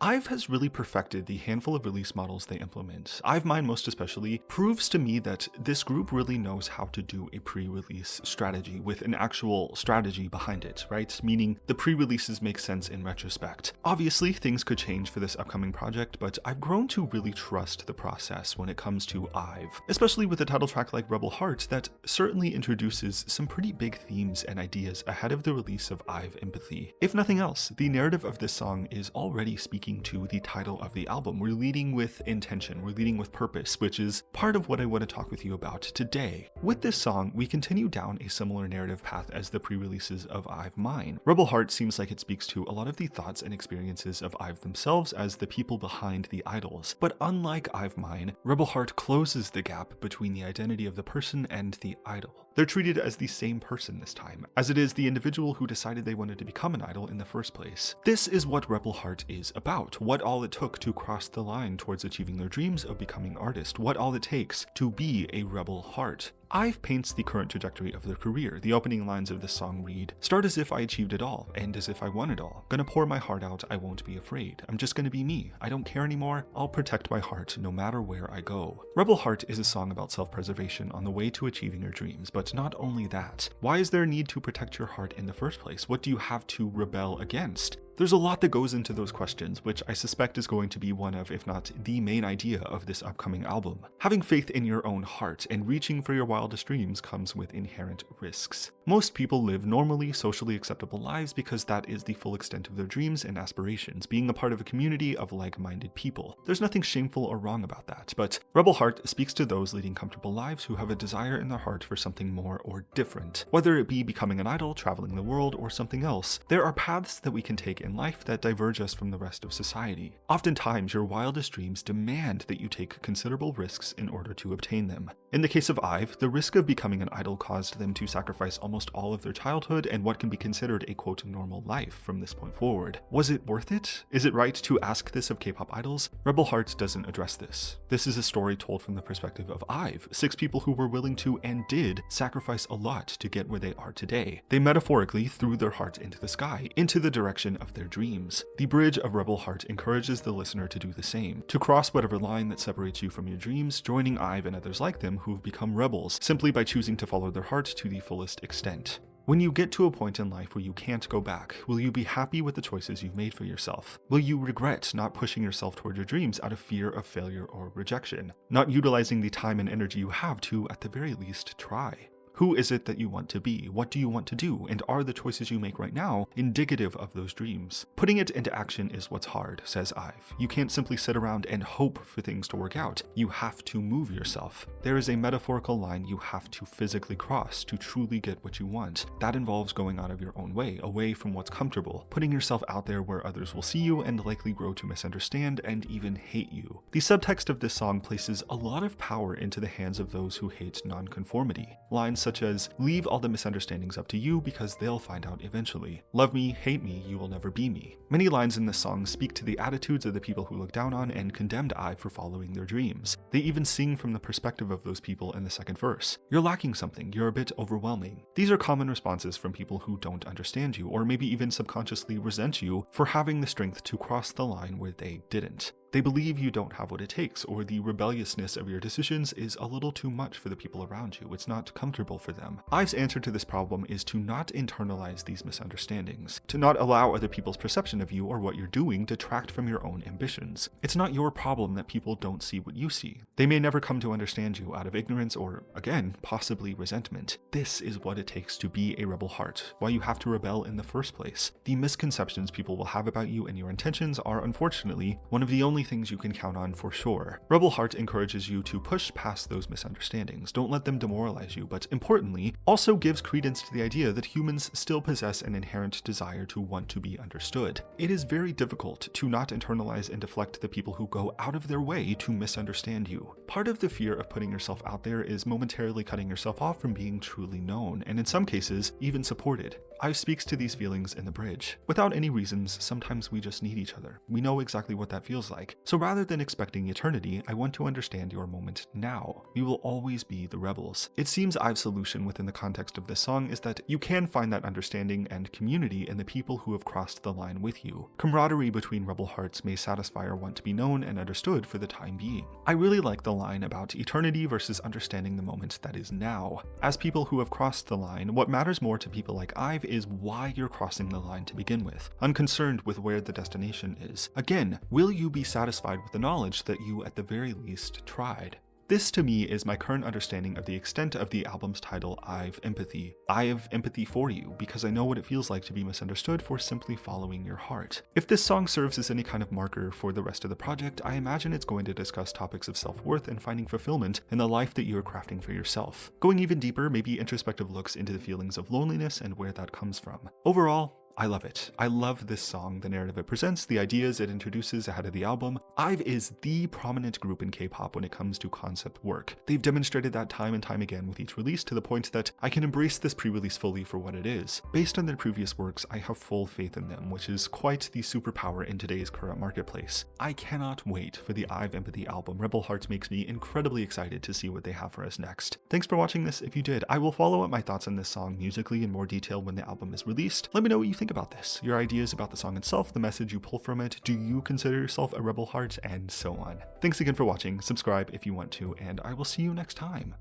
IVE has really perfected the handful of release models they implement. IVEmind most especially proves to me that this group really knows how to do a pre-release strategy with an actual strategy behind it, right? Meaning the pre-releases make sense in retrospect. Obviously, things could change for this upcoming project, but I've grown to really trust the process when it comes to IVE, especially with a title track like Rebel Heart that certainly introduces some pretty big themes and ideas ahead of the release of IVE Empathy. If nothing else, the narrative of this song is already speaking to the title of the album. We're leading with intention, we're leading with purpose, which is part of what I want to talk with you about today. With this song, we continue down a similar narrative path as the pre-releases of IVEmind. Rebel Heart seems like it speaks to a lot of the thoughts and experiences of IVE themselves as the people behind the idols. But unlike IVEmind, Rebel Heart closes the gap between the identity of the person and the idol. They're treated as the same person this time, as it is the individual who decided they wanted to become an idol in the first place. This is what Rebel Heart is about. What all it took to cross the line towards achieving their dreams of becoming artists, what all it takes to be a rebel heart. IVE paints the current trajectory of their career. The opening lines of this song read, "Start as if I achieved it all, end as if I won it all. Gonna pour my heart out, I won't be afraid. I'm just gonna be me. I don't care anymore. I'll protect my heart no matter where I go." Rebel Heart is a song about self-preservation on the way to achieving your dreams, but not only that. Why is there a need to protect your heart in the first place? What do you have to rebel against? There's a lot that goes into those questions, which I suspect is going to be one of, if not the main idea of this upcoming album. Having faith in your own heart and reaching for your wildest dreams comes with inherent risks. Most people live normally, socially acceptable lives because that is the full extent of their dreams and aspirations, being a part of a community of like-minded people. There's nothing shameful or wrong about that, but Rebel Heart speaks to those leading comfortable lives who have a desire in their heart for something more or different. Whether it be becoming an idol, traveling the world, or something else, there are paths that we can take in life that diverge us from the rest of society. Oftentimes, your wildest dreams demand that you take considerable risks in order to obtain them. In the case of IVE, the risk of becoming an idol caused them to sacrifice almost all of their childhood and what can be considered a quote normal life from this point forward. Was it worth it? Is it right to ask this of K-pop idols? Rebel Heart doesn't address this. This is a story told from the perspective of IVE, 6 people who were willing to and did sacrifice a lot to get where they are today. They metaphorically threw their heart into the sky, into the direction of their dreams. The bridge of Rebel Heart encourages the listener to do the same, to cross whatever line that separates you from your dreams, joining IVE and others like them who've become rebels simply by choosing to follow their heart to the fullest extent. When you get to a point in life where you can't go back, will you be happy with the choices you've made for yourself? Will you regret not pushing yourself toward your dreams out of fear of failure or rejection? Not utilizing the time and energy you have to, at the very least, try? Who is it that you want to be? What do you want to do? And are the choices you make right now indicative of those dreams? Putting it into action is what's hard, says IVE. You can't simply sit around and hope for things to work out. You have to move yourself. There is a metaphorical line you have to physically cross to truly get what you want. That involves going out of your own way, away from what's comfortable, putting yourself out there where others will see you and likely grow to misunderstand and even hate you. The subtext of this song places a lot of power into the hands of those who hate nonconformity. Lines such as, "Leave all the misunderstandings up to you because they'll find out eventually. Love me, hate me, you will never be me." Many lines in this song speak to the attitudes of the people who look down on and condemned IVE for following their dreams. They even sing from the perspective of those people in the second verse. "You're lacking something, you're a bit overwhelming." These are common responses from people who don't understand you, or maybe even subconsciously resent you for having the strength to cross the line where they didn't. They believe you don't have what it takes, or the rebelliousness of your decisions is a little too much for the people around you. It's not comfortable for them. IVE's answer to this problem is to not internalize these misunderstandings, to not allow other people's perception of you or what you're doing detract from your own ambitions. It's not your problem that people don't see what you see. They may never come to understand you out of ignorance or, again, possibly resentment. This is what it takes to be a rebel heart, why you have to rebel in the first place. The misconceptions people will have about you and your intentions are, unfortunately, one of the only things you can count on for sure. Rebel Heart encourages you to push past those misunderstandings. Don't let them demoralize you, but importantly, also gives credence to the idea that humans still possess an inherent desire to want to be understood. It is very difficult to not internalize and deflect the people who go out of their way to misunderstand you. Part of the fear of putting yourself out there is momentarily cutting yourself off from being truly known, and in some cases, even supported. IVE speaks to these feelings in the bridge. Without any reasons, sometimes we just need each other. We know exactly what that feels like. So rather than expecting eternity, I want to understand your moment now. We will always be the rebels. It seems IVE's solution within the context of this song is that you can find that understanding and community in the people who have crossed the line with you. Camaraderie between rebel hearts may satisfy our want to be known and understood for the time being. I really like the line about eternity versus understanding the moment that is now. As people who have crossed the line, what matters more to people like IVE is why you're crossing the line to begin with, unconcerned with where the destination is. Again, will you be satisfied with the knowledge that you at the very least tried? This to me is my current understanding of the extent of the album's title, IVE Empathy. I have empathy for you because I know what it feels like to be misunderstood for simply following your heart. If this song serves as any kind of marker for the rest of the project, I imagine it's going to discuss topics of self-worth and finding fulfillment in the life that you are crafting for yourself. Going even deeper, maybe introspective looks into the feelings of loneliness and where that comes from. Overall, I love it. I love this song, the narrative it presents, the ideas it introduces ahead of the album. IVE is the prominent group in K-pop when it comes to concept work. They've demonstrated that time and time again with each release to the point that I can embrace this pre-release fully for what it is. Based on their previous works, I have full faith in them, which is quite the superpower in today's current marketplace. I cannot wait for the IVE Empathy album. Rebel Hearts makes me incredibly excited to see what they have for us next. Thanks for watching this if you did. I will follow up my thoughts on this song musically in more detail when the album is released. Let me know what you think about this, your ideas about the song itself, the message you pull from it, do you consider yourself a Rebel Heart, and so on. Thanks again for watching, subscribe if you want to, and I will see you next time.